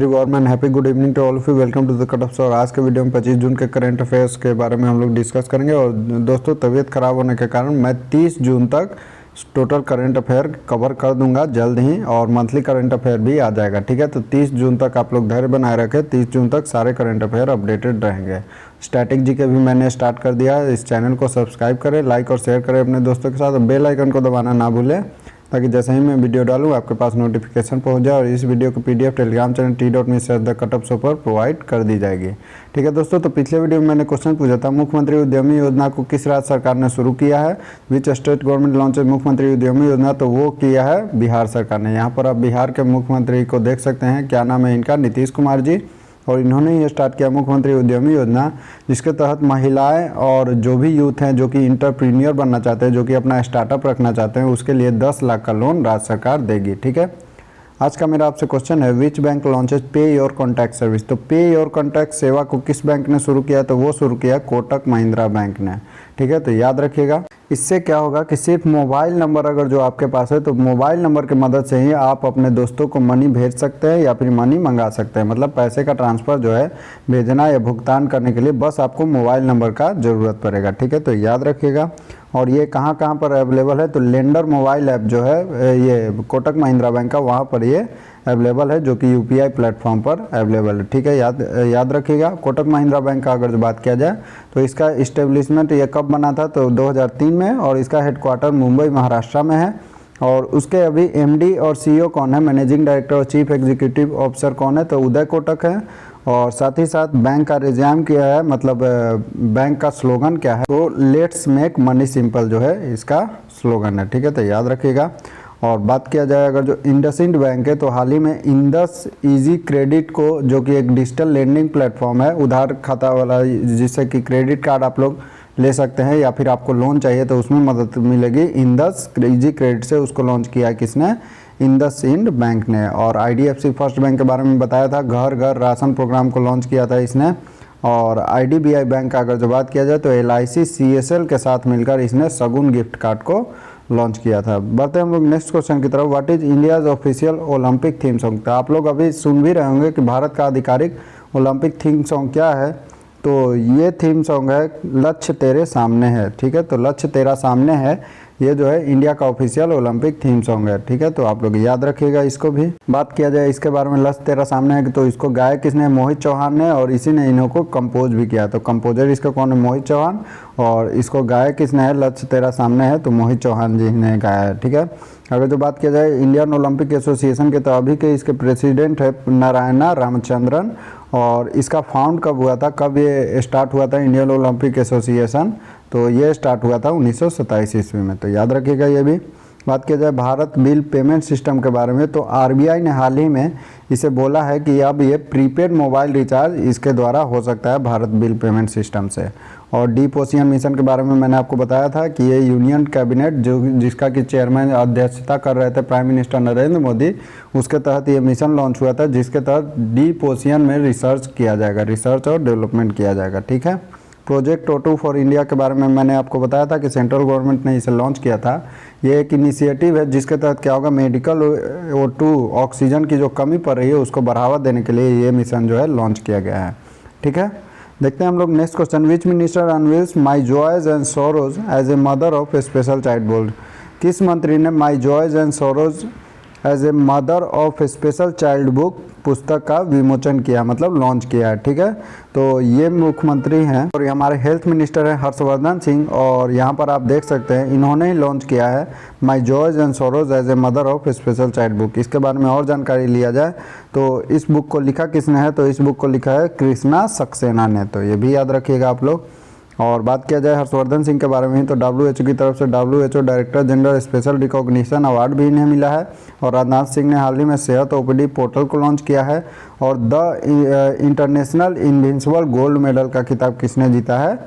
Everyone, happy good evening to all of you. Welcome to the cut off. और आज के video में 25 जून के करंट अफेयर्स के बारे में हम लोग डिस्कस करेंगे। और दोस्तों, तबीयत खराब होने के कारण मैं 30 जून तक टोटल करंट अफेयर कवर कर दूंगा जल्द ही, और मंथली करंट अफेयर भी आ जाएगा। ठीक है, तो 30 जून तक आप लोग धैर्य बनाए रखें। 30 जून तक सारे करंट अफेयर अपडेटेड रहेंगे। स्टैटिक जी के भी मैंने स्टार्ट कर दिया है। इस चैनल को सब्सक्राइब करें, लाइक और शेयर करें अपने दोस्तों के साथ। बेल आइकन को दबाना ना भूलें, ताकि जैसे ही मैं वीडियो डालूँ आपके पास नोटिफिकेशन पहुंच जाए। और इस वीडियो को पीडीएफ टेलीग्राम चैनल t.me/thecutoff पर प्रोवाइड कर दी जाएगी। ठीक है दोस्तों, तो पिछले वीडियो में मैंने क्वेश्चन पूछा था, मुख्यमंत्री उद्यमी योजना को किस राज्य सरकार ने शुरू किया है? विच स्टेट गवर्नमेंट लॉन्चेड मुख्यमंत्री उद्यमी योजना? तो वो किया है बिहार सरकार ने। यहाँ पर आप बिहार के मुख्यमंत्री को देख सकते हैं, क्या नाम है इनका, नीतीश कुमार जी। और इन्होंने ही स्टार्ट किया मुख्यमंत्री उद्यमी योजना, जिसके तहत महिलाएं और जो भी यूथ हैं जो कि इंटरप्रीनियर बनना चाहते हैं, जो कि अपना स्टार्टअप रखना चाहते हैं, उसके लिए 10 लाख का लोन राज्य सरकार देगी। ठीक है, आज का मेरा आपसे क्वेश्चन है, विच बैंक लॉन्चेज पे योर कॉन्टैक्ट सर्विस? तो पे योर कॉन्टैक्ट सेवा को किस बैंक ने शुरू किया? तो वो शुरू किया कोटक महिंद्रा बैंक ने। ठीक है, तो याद रखिएगा। इससे क्या होगा कि सिर्फ मोबाइल नंबर अगर जो आपके पास है, तो मोबाइल नंबर की मदद से ही आप अपने दोस्तों को मनी भेज सकते हैं या फिर मनी मंगा सकते हैं। मतलब पैसे का ट्रांसफ़र जो है भेजना या भुगतान करने के लिए बस आपको मोबाइल नंबर का ज़रूरत पड़ेगा। ठीक है, तो याद रखिएगा। और ये कहाँ कहाँ पर अवेलेबल है? तो लेंडर मोबाइल ऐप जो है ये कोटक महिंद्रा बैंक का, वहाँ पर ये अवेलेबल है, जो कि यूपीआई प्लेटफॉर्म पर अवेलेबल है। ठीक है, याद रखिएगा। कोटक महिंद्रा बैंक का अगर जो बात किया जाए, तो इसका इस्टेब्लिशमेंट ये कब बना था? तो 2003 में, और इसका हेडक्वार्टर मुंबई महाराष्ट्र में है। और उसके अभी एमडी और सीईओ कौन है, मैनेजिंग डायरेक्टर और चीफ एग्जीक्यूटिव ऑफिसर कौन है? तो उदय कोटक है। और साथ ही साथ बैंक का रिजाइम क्या है, मतलब बैंक का स्लोगन क्या है? तो लेट्स मेक मनी सिंपल जो है इसका स्लोगन है। ठीक है, तो याद रखिएगा। और बात किया जाए अगर जो इंडसइंड बैंक है, तो हाल ही में इंडस इजी क्रेडिट को, जो कि एक डिजिटल लेंडिंग प्लेटफॉर्म है, उधार खाता वाला, जिससे कि क्रेडिट कार्ड आप लोग ले सकते हैं या फिर आपको लोन चाहिए तो उसमें मदद मिलेगी। इंडस इजी क्रेडिट से उसको लॉन्च किया है किसने? इंडसइंड बैंक ने। और आईडीएफसी फर्स्ट बैंक के बारे में बताया था, घर घर राशन प्रोग्राम को लॉन्च किया था इसने। और आईडीबीआई बैंक का अगर जो बात किया जाए, तो एलआईसी सीएसएल के साथ मिलकर इसने शगुन गिफ्ट कार्ड को लॉन्च किया था। बढ़ते हम लोग नेक्स्ट क्वेश्चन की तरफ। What is India's official Olympic theme song? तो आप लोग अभी सुन भी रहे होंगे कि भारत का आधिकारिक ओलंपिक थीम सॉन्ग क्या है। तो ये थीम सॉन्ग है लक्ष्य तेरे सामने है। ठीक है, तो लक्ष्य तेरा सामने है, ये जो है इंडिया का ऑफिशियल ओलंपिक थीम सॉन्ग है। ठीक है, तो आप लोग याद रखिएगा इसको भी। बात किया जाए इसके बारे में, लक्ष्य तेरा सामने है, तो इसको गाया किसने? मोहित चौहान ने। और इसी ने इन्हों को कंपोज भी किया। तो कंपोजर इसका कौन है? मोहित चौहान। और इसको गाया किसने है? लक्ष्य तेरा सामने है, तो मोहित चौहान जी ने गाया है। ठीक है, अगर जो बात किया जाए इंडियन ओलंपिक एसोसिएशन के, तो अभी के इसके प्रेसिडेंट है नारायणा रामचंद्रन। और इसका फाउंड कब हुआ था, कब ये स्टार्ट हुआ था इंडियन ओलंपिक एसोसिएशन? तो ये स्टार्ट हुआ था 1927 ईस्वी में। तो याद रखिएगा ये भी। बात किया जाए भारत बिल पेमेंट सिस्टम के बारे में, तो आरबीआई ने हाल ही में इसे बोला है कि अब ये प्रीपेड मोबाइल रिचार्ज इसके द्वारा हो सकता है, भारत बिल पेमेंट सिस्टम से। और डीप ओशियन मिशन के बारे में मैंने आपको बताया था कि ये यूनियन कैबिनेट जिसका कि चेयरमैन अध्यक्षता कर रहे थे प्राइम मिनिस्टर नरेंद्र मोदी, उसके तहत ये मिशन लॉन्च हुआ था, जिसके तहत डीप ओशियन में रिसर्च किया जाएगा, रिसर्च और डेवलपमेंट किया जाएगा। ठीक है, प्रोजेक्ट O2 फॉर इंडिया के बारे में मैंने आपको बताया था कि सेंट्रल गवर्नमेंट ने इसे लॉन्च किया था। ये एक इनिशिएटिव है जिसके तहत क्या होगा, मेडिकल O2 ऑक्सीजन की जो कमी पड़ रही है उसको बढ़ावा देने के लिए ये मिशन जो है लॉन्च किया गया है। ठीक है, देखते हैं हम लोग next question. Which minister unveils my joys and sorrows as a mother of a special child board? किस मंत्री ने my joys and sorrows as a mother of special child book पुस्तक का विमोचन किया, मतलब लॉन्च किया है? ठीक है, तो ये मुख्यमंत्री हैं और ये हमारे हेल्थ मिनिस्टर हैं हर्षवर्धन सिंह। और यहाँ पर आप देख सकते हैं इन्होंने ही लॉन्च किया है my joys and sorrows as a mother of special child book. इसके बारे में और जानकारी लिया जाए तो इस बुक को लिखा किसने है? तो इस बुक को लिखा है कृष्णा सक्सेना ने। तो ये भी याद रखिएगा आप लोग। और बात किया जाए हर्षवर्धन सिंह के बारे में, तो WHO की तरफ से WHO director general special recognition award भी इन्हें मिला है। और राजनाथ सिंह ने हाल ही में सेहत ओपीडी पोर्टल को लॉन्च किया है। और the international invincible gold medal का खिताब किसने जीता है?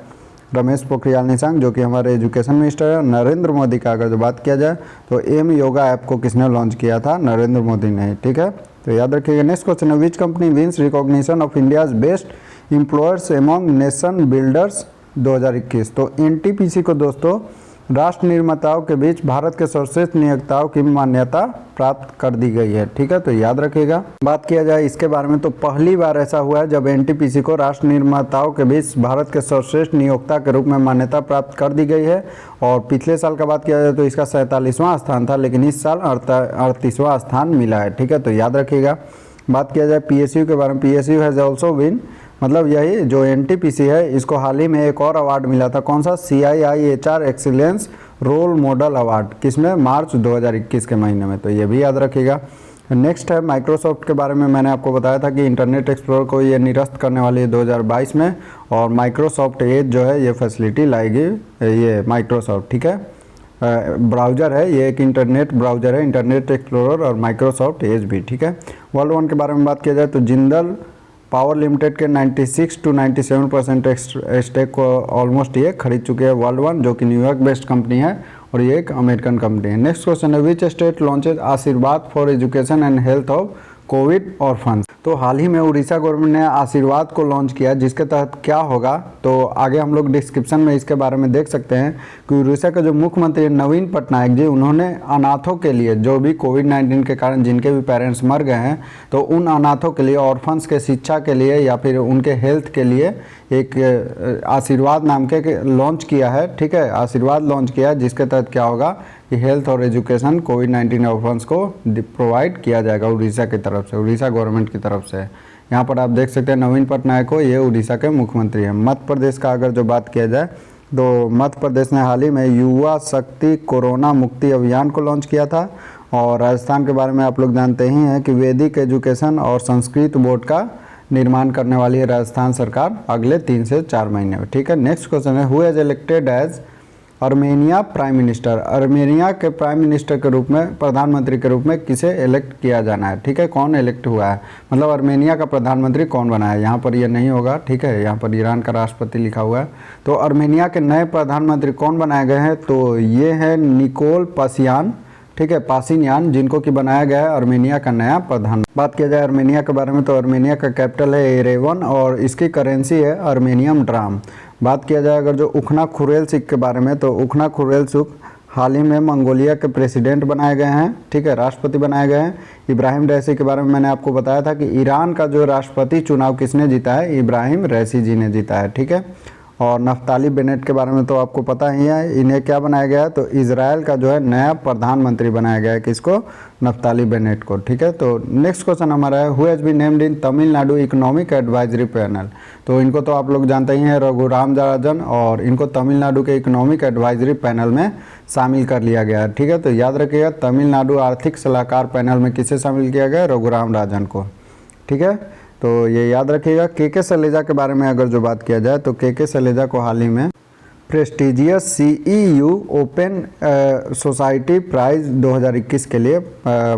रमेश पोखरियाल निशंक, जो कि हमारे एजुकेशन मिनिस्टर है। नरेंद्र मोदी का अगर जो बात किया जाए, तो एम योगा ऐप को किसने लॉन्च किया था? नरेंद्र मोदी ने। ठीक है, तो याद रखिएगा। नेक्स्ट क्वेश्चन है, which company wins recognition of India's best employers among nation builders 2021? तो एनटीपीसी को दोस्तों राष्ट्र निर्माताओं के बीच भारत के सर्वश्रेष्ठ नियोक्ताओं की मान्यता प्राप्त कर दी गई है। ठीक है, तो याद रखिएगा। बात किया जाए इसके बारे में तो पहली बार ऐसा हुआ है जब एनटीपीसी को राष्ट्र निर्माताओं के बीच भारत के सर्वश्रेष्ठ नियोक्ता के रूप में मान्यता प्राप्त कर दी गई है। और पिछले साल का बात किया जाए तो इसका 47वां स्थान था, लेकिन इस साल 38वां स्थान मिला है। ठीक है, तो याद रखिएगा। बात किया जाए पीएसयू के बारे में, पीएसयू हैज़ ऑल्सो विन, मतलब यही जो एनटीपीसी है इसको हाल ही में एक और अवार्ड मिला था। कौन सा? CII HR excellence role model award. किसमें? मार्च 2021 के महीने में, तो ये भी याद रखिएगा। नेक्स्ट है माइक्रोसॉफ्ट के बारे में। मैंने आपको बताया था कि इंटरनेट एक्सप्लोरर को ये निरस्त करने वाली है 2022 में, और माइक्रोसॉफ्ट एज जो है ये फैसिलिटी लाएगी ये माइक्रोसॉफ्ट। ठीक है, ब्राउज़र है ये, एक इंटरनेट ब्राउज़र है, इंटरनेट एक्सप्लोरर और माइक्रोसॉफ्ट एज भी। ठीक है, वर्ल्ड वन के बारे में बात किया जाए तो जिंदल पावर लिमिटेड के 96 to 97% स्टेक को ऑलमोस्ट ये खरीद चुके हैं वर्ल्ड वन, जो कि न्यूयॉर्क बेस्ड कंपनी है और ये एक अमेरिकन कंपनी है। नेक्स्ट क्वेश्चन है, विच स्टेट लॉन्चेज आशीर्वाद for education and health of Covid orphans. तो हाल ही में उड़ीसा गवर्नमेंट ने आशीर्वाद को लॉन्च किया, जिसके तहत क्या होगा तो आगे हम लोग डिस्क्रिप्शन में इसके बारे में देख सकते हैं कि उड़ीसा के जो मुख्यमंत्री नवीन पटनायक जी, उन्होंने अनाथों के लिए, जो भी कोविड-19 के कारण जिनके भी पेरेंट्स मर गए हैं, तो उन अनाथों के लिए, ऑर्फन्स के शिक्षा के लिए या फिर उनके हेल्थ के लिए एक आशीर्वाद नाम के लॉन्च किया है। ठीक है, आशीर्वाद लॉन्च किया है, जिसके तहत क्या होगा कि हेल्थ और एजुकेशन कोविड-19 ऑर्फन्स को प्रोवाइड किया जाएगा उड़ीसा की तरफ से, उड़ीसा गवर्नमेंट की तरफ से। यहाँ पर आप देख सकते हैं नवीन पटनायक को, ये उड़ीसा के मुख्यमंत्री हैं। मध्य प्रदेश का अगर जो बात किया जाए तो मध्य प्रदेश ने हाल ही में युवा शक्ति कोरोना मुक्ति अभियान को लॉन्च किया था। और राजस्थान के बारे में आप लोग जानते ही हैं कि वैदिक एजुकेशन और संस्कृत बोर्ड का निर्माण करने वाली है राजस्थान सरकार अगले 3 से 4 महीने में। ठीक है, नेक्स्ट क्वेश्चन है, who has elected as Armenia prime minister. Armenia के प्राइम मिनिस्टर के रूप में, प्रधानमंत्री के रूप में किसे इलेक्ट किया जाना है। ठीक है, कौन इलेक्ट हुआ है, मतलब अर्मेनिया का प्रधानमंत्री कौन बना है। यहाँ पर ये नहीं होगा। ठीक है, यहाँ पर ईरान का राष्ट्रपति लिखा हुआ है। तो अर्मेनिया के नए प्रधानमंत्री कौन बनाए गए हैं, तो ये है निकोल पाशियान। ठीक है, पाशियान, जिनको कि बनाया गया है अर्मेनिया का नया प्रधान। बात किया जाए अर्मेनिया के बारे में तो अर्मेनिया का कैपिटल है एरेवन और इसकी करेंसी है अर्मेनियम ड्राम। बात किया जाए अगर जो उखना खुरेलसुख के बारे में, तो उखना खुरेलसुख हाल ही में मंगोलिया के प्रेसिडेंट बनाए गए हैं। ठीक है, राष्ट्रपति बनाए गए हैं। इब्राहिम रईसी के बारे में मैंने आपको बताया था कि ईरान का जो राष्ट्रपति चुनाव किसने जीता है, इब्राहिम रईसी जी ने जीता है। ठीक है, और नफ्ताली बेनेट के बारे में तो आपको पता ही है, इन्हें क्या बनाया गया है, तो इजराइल का जो है नया प्रधानमंत्री बनाया गया है, किसको, नफ्ताली बेनेट को। ठीक है, तो नेक्स्ट क्वेश्चन हमारा है, who has been named in Tamil Nadu economic advisory panel. तो इनको तो आप लोग जानते ही हैं, रघुराम राजन, और इनको तमिलनाडु के इकोनॉमिक एडवाइजरी पैनल में शामिल कर लिया गया है। ठीक है, तो याद रखिएगा तमिलनाडु आर्थिक सलाहकार पैनल में किसे शामिल किया गया, रघुराम राजन को। ठीक है, तो ये याद रखिएगा। के सलेजा के बारे में अगर जो बात किया जाए तो के सलेजा को हाल ही में prestigious CEU open society prize 2021 के लिए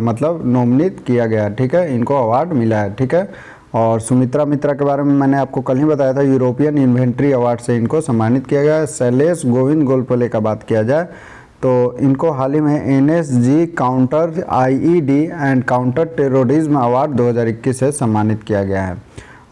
मतलब नॉमिनेट किया गया। ठीक है, इनको अवार्ड मिला है। ठीक है, और सुमित्रा मित्रा के बारे में मैंने आपको कल ही बताया था, यूरोपियन इन्वेंट्री अवार्ड से इनको सम्मानित किया गया है। शैलेश गोविंद गोलपले का बात किया जाए तो इनको हाल ही में NSG counter IED and counter terrorism award 2021 से सम्मानित किया गया है।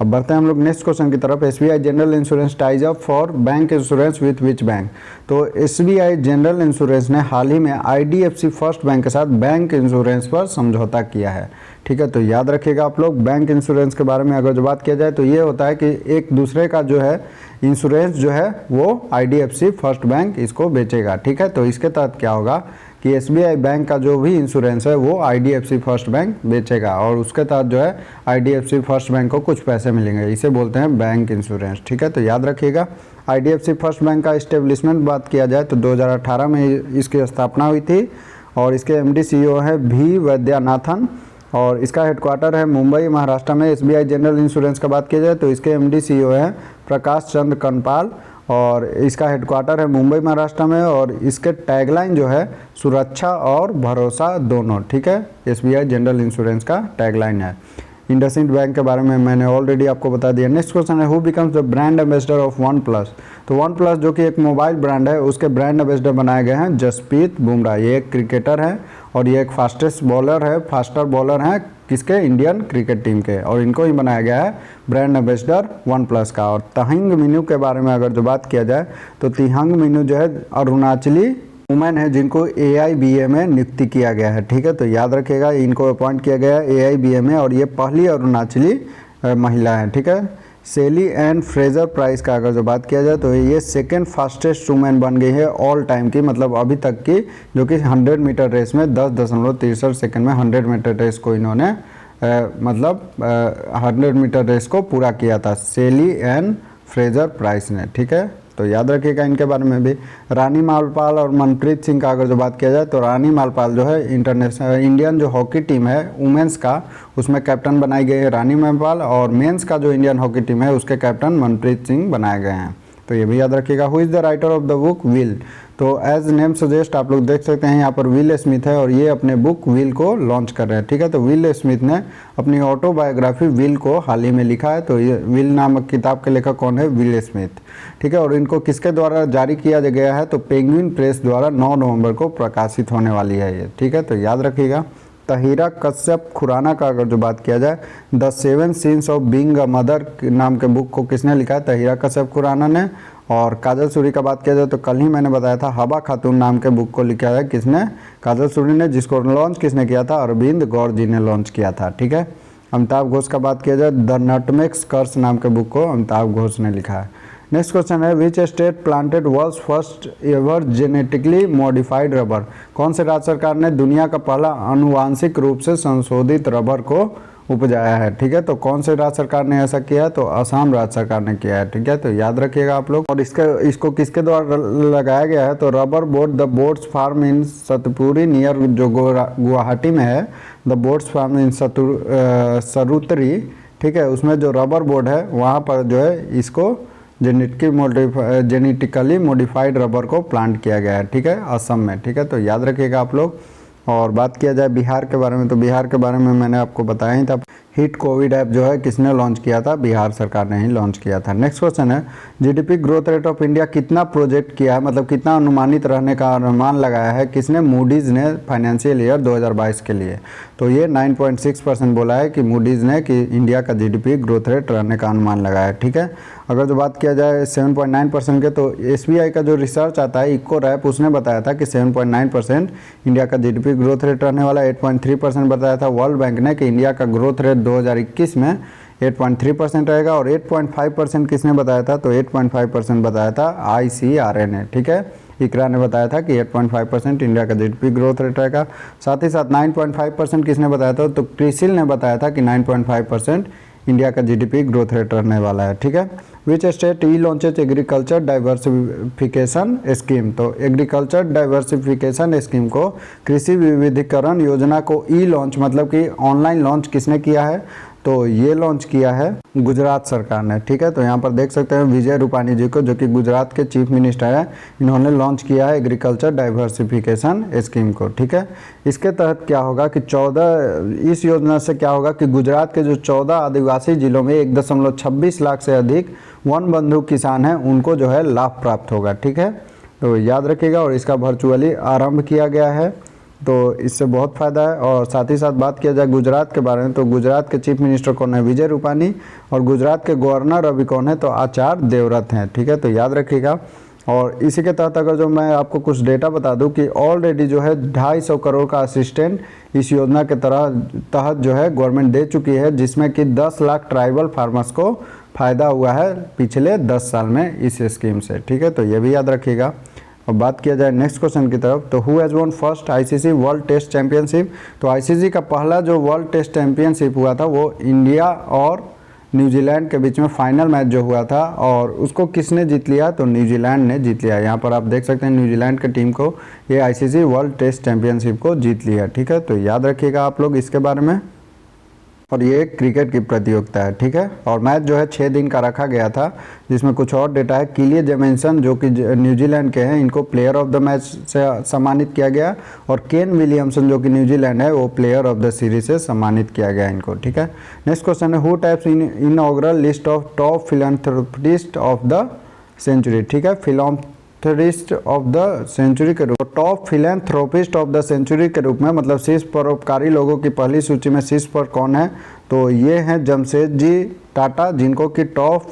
अब बढ़ते हैं हम लोग नेक्स्ट क्वेश्चन की तरफ। SBI general insurance ties up for bank insurance with which bank. तो SBI जनरल इंश्योरेंस ने हाल ही में IDFC फर्स्ट बैंक के साथ बैंक इंश्योरेंस पर समझौता किया है। ठीक है, तो याद रखिएगा आप लोग, बैंक इंश्योरेंस के बारे में अगर जो बात किया जाए तो ये होता है कि एक दूसरे का जो है इंश्योरेंस जो है वो IDFC फर्स्ट बैंक इसको बेचेगा। ठीक है, तो इसके तहत क्या होगा कि SBI बैंक का जो भी इंश्योरेंस है वो IDFC फर्स्ट बैंक बेचेगा और उसके तहत जो है IDFC फर्स्ट बैंक को कुछ पैसे मिलेंगे, इसे बोलते हैं बैंक इंश्योरेंस। ठीक है, तो याद रखिएगा। IDFC फर्स्ट बैंक का इस्टेब्लिशमेंट बात किया जाए तो 2018 में इसकी स्थापना हुई थी और इसके MD CEO है V वैद्यनाथन और इसका हेडक्वार्टर है मुंबई महाराष्ट्र में। SBI जनरल इंश्योरेंस का बात किया जाए तो इसके MD CEO हैं प्रकाश चंद्र कनपाल और इसका हेडक्वार्टर है मुंबई महाराष्ट्र में और इसके टैगलाइन जो है सुरक्षा और भरोसा दोनों। ठीक है, SBI जनरल इंश्योरेंस का टैगलाइन है। इंडसइंड बैंक के बारे में मैंने ऑलरेडी आपको बता दिया। नेक्स्ट क्वेश्चन है, who becomes the brand ambassador of one plus. तो वन प्लस जो कि एक मोबाइल ब्रांड है उसके ब्रांड एम्बेसडर बनाए गए हैं जसप्रीत बुमराह। ये एक क्रिकेटर है और ये एक फास्टर बॉलर हैं किसके, इंडियन क्रिकेट टीम के, और इनको ही बनाया गया है ब्रांड एम्बेसडर वन प्लस का। और तिहांग मिन्यू के बारे में अगर जो बात किया जाए तो तिहांग मिन्यू जो है अरुणाचली वुमेन है जिनको AIBA में नियुक्ति किया गया है, ठीक है। तो याद रखिएगा इनको अपॉइंट किया गया है AIBA में, और ये पहली अरुणाचली महिला है, ठीक है। सेली एंड फ्रेजर प्राइस का अगर जो बात किया जाए तो ये सेकेंड फास्टेस्ट वुमेन बन गई है ऑल टाइम की, मतलब अभी तक की, जो कि 100 मीटर रेस में 10.63 सेकेंड में 100 मीटर रेस को इन्होंने 100 मीटर रेस को पूरा किया था सेली एंड फ्रेजर प्राइस ने, ठीक है। तो याद रखिएगा इनके बारे में भी। रानी मालपाल और मनप्रीत सिंह का अगर जो बात किया जाए तो रानी मालपाल जो है इंटरनेशनल इंडियन जो हॉकी टीम है वुमेंस का, उसमें कैप्टन बनाई गई है रानी मालपाल, और मेंस का जो इंडियन हॉकी टीम है उसके कैप्टन मनप्रीत सिंह बनाए गए हैं। तो ये भी याद रखिएगा। Who is the writer of the book will, तो एज नेम सजेस्ट आप लोग देख सकते हैं यहाँ पर विल स्मिथ है, और ये अपने बुक विल को लॉन्च कर रहे हैं, ठीक है। तो विल स्मिथ ने अपनी ऑटोबायोग्राफी विल को हाल ही में लिखा है। तो ये विल नामक किताब के लेखक कौन है, विल स्मिथ, ठीक है। और इनको किसके द्वारा जारी किया गया है, तो पेंगुइन प्रेस द्वारा 9 नवंबर को प्रकाशित होने वाली है ये, ठीक है। तो याद रखिएगा। तहीरा कश्यप खुराना का अगर जो बात किया जाए, the 7 scenes of being a mother नाम के बुक को किसने लिखा है, तहीरा कश्यप खुराना ने। और काजल सूरी का बात किया जाए तो कल ही मैंने बताया था हबा खातून नाम के बुक को लिखा है किसने, काजल सूरी ने, जिसको लॉन्च किसने किया था, अरविंद गौर जी ने लॉन्च किया था, ठीक है। अमिताभ घोष का बात किया जाए, द नटमेक्स कर्स नाम के बुक को अमिताभ घोष ने लिखा है। नेक्स्ट क्वेश्चन है, which state planted world's first ever genetically modified rubber, कौन से राज्य सरकार ने दुनिया का पहला आनुवांशिक रूप से संशोधित रबर को उपजाया है, ठीक है। तो कौन से राज्य सरकार ने ऐसा किया है, तो असम राज्य सरकार ने किया है, ठीक है। तो याद रखिएगा आप लोग। और इसको किसके द्वारा लगाया गया है, तो rubber board the boards farm in Satpuri near जो गुवाहाटी में है, the boards farm in Sarutari, ठीक है। उसमें जो रबर बोर्ड है वहाँ पर जो है इसको जेनेटिकली मॉडिफाइड रबर को प्लांट किया गया है, ठीक है, असम में, ठीक है। तो याद रखिएगा आप लोग। और बात किया जाए बिहार के बारे में, तो बिहार के बारे में मैंने आपको बताया ही था। हिट कोविड ऐप जो है किसने लॉन्च किया था, बिहार सरकार ने ही लॉन्च किया था। नेक्स्ट क्वेश्चन है, GDP growth rate of India कितना प्रोजेक्ट किया है, मतलब कितना अनुमानित रहने का अनुमान लगाया है किसने, मूडीज़ ने फाइनेंशियल ईयर 2022 के लिए। तो ये 9.6% बोला है कि मूडीज़ ने कि इंडिया का जीडीपी ग्रोथ रेट रहने का अनुमान लगाया है, ठीक है। अगर जो बात किया जाए 7.9% के, तो एसबीआई का जो रिसर्च आता है इको रैप, उसने बताया था कि 7.9% इंडिया का जीडीपी ग्रोथ रेट रहने वाला, 8.3% बताया था वर्ल्ड बैंक ने कि इंडिया का ग्रोथ रेट 2021 में 8.3% रहेगा, और 8.5% किसने बताया था, तो 8.5% बताया था ICRA ने, ठीक है। इकरा ने बताया था कि 8.5% इंडिया का जीडीपी ग्रोथ रेट रहेगा। साथ ही साथ 9.5% किसने बताया था, तो क्रिसिल ने बताया था कि 9.5% इंडिया का जीडीपी ग्रोथ रेट रहने वाला है, ठीक है। Which state E launches agriculture diversification scheme, तो एग्रीकल्चर डाइवर्सिफिकेशन स्कीम को, कृषि विविधीकरण योजना को ई लॉन्च मतलब कि ऑनलाइन लॉन्च किसने किया है, तो ये लॉन्च किया है गुजरात सरकार ने, ठीक है। तो यहाँ पर देख सकते हैं विजय रूपानी जी को, जो कि गुजरात के चीफ मिनिस्टर हैं, इन्होंने लॉन्च किया है एग्रीकल्चर डाइवर्सिफिकेशन स्कीम को, ठीक है। इसके तहत क्या होगा कि इस योजना से क्या होगा कि गुजरात के जो 14 आदिवासी जिलों में 1.26 लाख से अधिक वन बंधु किसान हैं, उनको जो है लाभ प्राप्त होगा, ठीक है। तो याद रखिएगा। और इसका वर्चुअली आरंभ किया गया है, तो इससे बहुत फ़ायदा है। और साथ ही साथ बात किया जाए गुजरात के बारे में, तो गुजरात के चीफ मिनिस्टर कौन है, विजय रूपानी, और गुजरात के गवर्नर अभी कौन है, तो आचार्य देवव्रत हैं, ठीक है। तो याद रखिएगा। और इसी के तहत अगर जो मैं आपको कुछ डेटा बता दूं कि ऑलरेडी जो है 250 करोड़ का असिस्टेंट इस योजना के तहत जो है गवर्नमेंट दे चुकी है, जिसमें कि 10 लाख ट्राइबल फार्मर्स को फ़ायदा हुआ है पिछले 10 साल में इस स्कीम से, ठीक है। तो ये भी याद रखिएगा। और बात किया जाए नेक्स्ट क्वेश्चन की तरफ, तो who has won first ICC world test championship, तो ICC का पहला जो वर्ल्ड टेस्ट चैंपियनशिप हुआ था वो इंडिया और न्यूजीलैंड के बीच में फाइनल मैच जो हुआ था, और उसको किसने जीत लिया, तो न्यूजीलैंड ने जीत लिया। यहाँ पर आप देख सकते हैं न्यूजीलैंड की टीम को ये ICC वर्ल्ड टेस्ट चैंपियनशिप को जीत लिया, ठीक है। तो याद रखिएगा आप लोग इसके बारे में। और ये क्रिकेट की प्रतियोगिता है, ठीक है। और मैच जो है 6 दिन का रखा गया था, जिसमें कुछ और डेटा है। किलिए जेमिसन जो कि न्यूजीलैंड के हैं, इनको प्लेयर ऑफ द मैच से सम्मानित किया गया, और केन विलियमसन जो कि न्यूजीलैंड है वो प्लेयर ऑफ द सीरीज से सम्मानित किया गया इनको, ठीक है। नेक्स्ट क्वेश्चन है, who types inaugural list of top philanthropist of the century, ठीक है। फिलेंथ्रोपिस्ट ऑफ द सेंचुरी के रूप, top philanthropist of the century के रूप में, मतलब शीर्ष परोपकारी लोगों की पहली सूची में शीर्ष पर कौन है, तो ये हैं जमशेदजी टाटा, जिनको कि top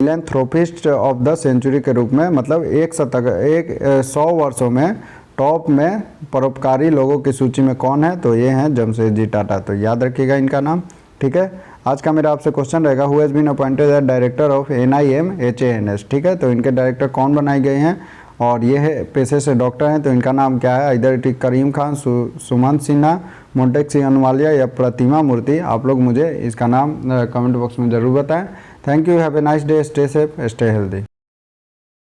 philanthropist of the century के रूप में, मतलब 100 वर्षों में टॉप में परोपकारी लोगों की सूची में कौन है, तो ये हैं जमशेदजी टाटा। तो याद रखिएगा इनका नाम, ठीक है। आज का मेरा आपसे क्वेश्चन रहेगा, who has been appointed as director of NIMHANS, ठीक है। तो इनके डायरेक्टर कौन बनाए गए हैं, और ये है पेशे से डॉक्टर हैं, तो इनका नाम क्या है, इधर इट करीम खान, सुमंत सिन्हा, मोन्टेक अनवालिया या प्रतिमा मूर्ति। आप लोग मुझे इसका नाम कमेंट बॉक्स में ज़रूर बताएं। Thank you, have a nice day, stay safe, stay healthy.